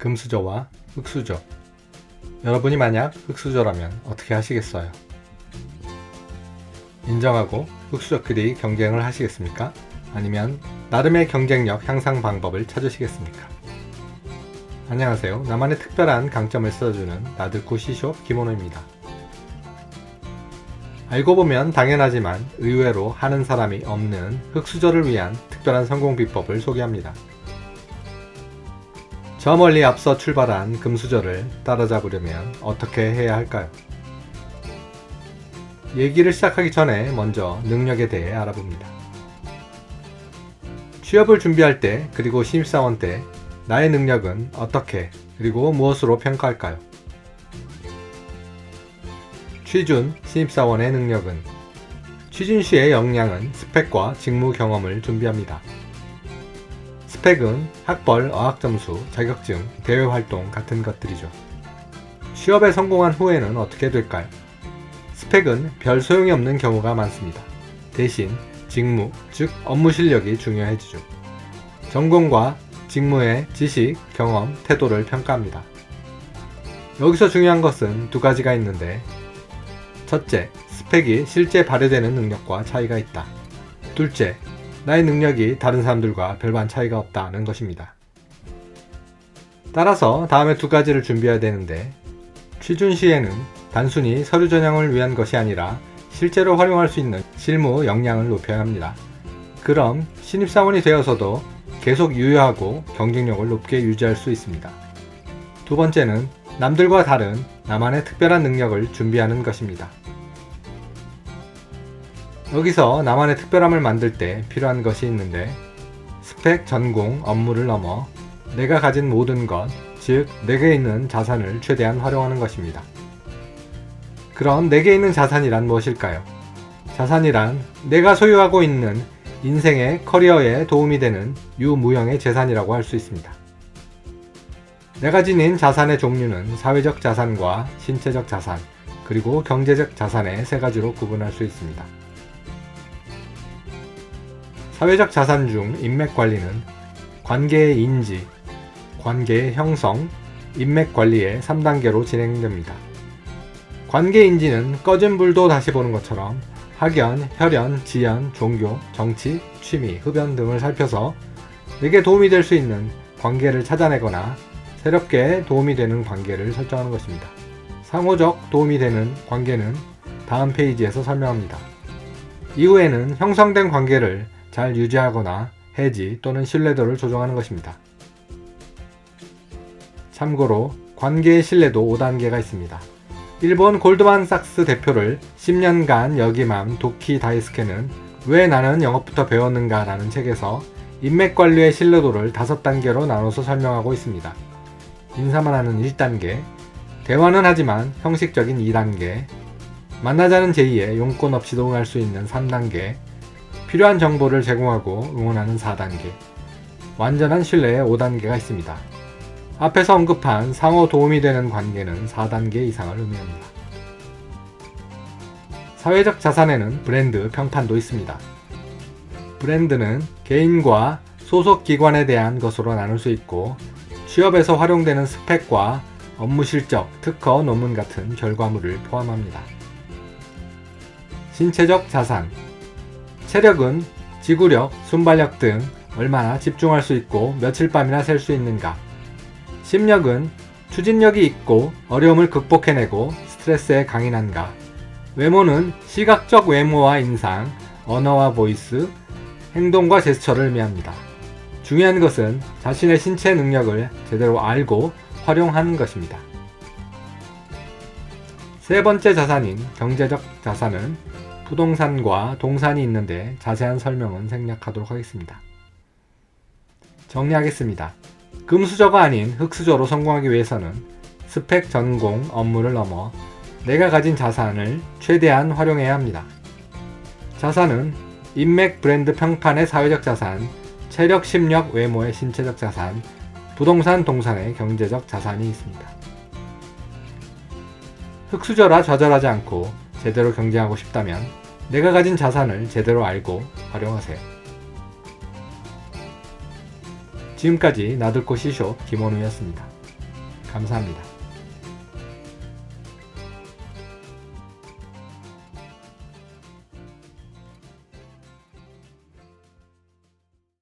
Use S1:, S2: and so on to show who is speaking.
S1: 금수저와 흑수저. 여러분이 만약 흑수저라면 어떻게 하시겠어요? 인정하고 흑수저끼리 경쟁을 하시겠습니까? 아니면 나름의 경쟁력 향상 방법을 찾으시겠습니까? 안녕하세요. 나만의 특별한 강점을 써주는 나들구 C숍 김원호입니다. 알고 보면 당연하지만 의외로 하는 사람이 없는 흑수저를 위한 특별한 성공 비법을 소개합니다. 저 멀리 앞서 출발한 금수저를 따라잡으려면 어떻게 해야 할까요? 얘기를 시작하기 전에 먼저 능력에 대해 알아봅니다. 취업을 준비할 때 그리고 신입사원 때 나의 능력은 어떻게 그리고 무엇으로 평가할까요? 취준 신입사원의 능력은 취준 시의 역량은 스펙과 직무 경험을 준비합니다. 스펙은 학벌, 어학점수, 자격증, 대외활동 같은 것들이죠. 취업에 성공한 후에는 어떻게 될까요? 스펙은 별 소용이 없는 경우가 많습니다. 대신 직무, 즉 업무 실력이 중요해지죠. 전공과 직무의 지식, 경험, 태도를 평가합니다. 여기서 중요한 것은 두 가지가 있는데, 첫째, 스펙이 실제 발휘되는 능력과 차이가 있다. 둘째, 나의 능력이 다른 사람들과 별반 차이가 없다는 것입니다. 따라서 다음에 두 가지를 준비해야 되는데, 취준 시에는 단순히 서류 전형을 위한 것이 아니라 실제로 활용할 수 있는 실무 역량을 높여야 합니다. 그럼 신입사원이 되어서도 계속 유효하고 경쟁력을 높게 유지할 수 있습니다. 두 번째는 남들과 다른 나만의 특별한 능력을 준비하는 것입니다. 여기서 나만의 특별함을 만들 때 필요한 것이 있는데, 스펙, 전공, 업무를 넘어 내가 가진 모든 것, 즉 내게 있는 자산을 최대한 활용하는 것입니다. 그럼 내게 있는 자산이란 무엇일까요? 자산이란 내가 소유하고 있는 인생의 커리어에 도움이 되는 유무형의 재산이라고 할 수 있습니다. 내가 지닌 자산의 종류는 사회적 자산과 신체적 자산, 그리고 경제적 자산의 세 가지로 구분할 수 있습니다. 사회적 자산 중 인맥 관리는 관계의 인지, 관계의 형성, 인맥 관리의 3단계로 진행됩니다. 관계 인지는 꺼진 불도 다시 보는 것처럼 학연, 혈연, 지연, 종교, 정치, 취미, 흡연 등을 살펴서 내게 도움이 될 수 있는 관계를 찾아내거나 새롭게 도움이 되는 관계를 설정하는 것입니다. 상호적 도움이 되는 관계는 다음 페이지에서 설명합니다. 이후에는 형성된 관계를 잘 유지하거나 해지 또는 신뢰도를 조정하는 것입니다. 참고로 관계의 신뢰도 5단계가 있습니다. 일본 골드만삭스 대표를 10년간 역임한 도키 다이스케는 왜 나는 영어부터 배웠는가 라는 책에서 인맥관리의 신뢰도를 5단계로 나눠서 설명하고 있습니다. 인사만 하는 1단계, 대화는 하지만 형식적인 2단계, 만나자는 제의에 용건 없이도 응할 수 있는 3단계, 필요한 정보를 제공하고 응원하는 4단계, 완전한 신뢰의 5단계가 있습니다. 앞에서 언급한 상호 도움이 되는 관계는 4단계 이상을 의미합니다. 사회적 자산에는 브랜드 평판도 있습니다. 브랜드는 개인과 소속 기관에 대한 것으로 나눌 수 있고, 취업에서 활용되는 스펙과 업무 실적, 특허, 논문 같은 결과물을 포함합니다. 신체적 자산. 체력은 지구력, 순발력 등 얼마나 집중할 수 있고 며칠 밤이나 셀 수 있는가. 심력은 추진력이 있고 어려움을 극복해내고 스트레스에 강인한가. 외모는 시각적 외모와 인상, 언어와 보이스, 행동과 제스처를 의미합니다. 중요한 것은 자신의 신체 능력을 제대로 알고 활용하는 것입니다. 세 번째 자산인 경제적 자산은 부동산과 동산이 있는데 자세한 설명은 생략하도록 하겠습니다. 정리하겠습니다. 금수저가 아닌 흑수저로 성공하기 위해서는 스펙, 전공, 업무를 넘어 내가 가진 자산을 최대한 활용해야 합니다. 자산은 인맥, 브랜드 평판의 사회적 자산, 체력, 심력, 외모의 신체적 자산, 부동산, 동산의 경제적 자산이 있습니다. 흑수저라 좌절하지 않고 제대로 경쟁하고 싶다면 내가 가진 자산을 제대로 알고 활용하세요. 지금까지 나들고 C숍 김원우였습니다. 감사합니다.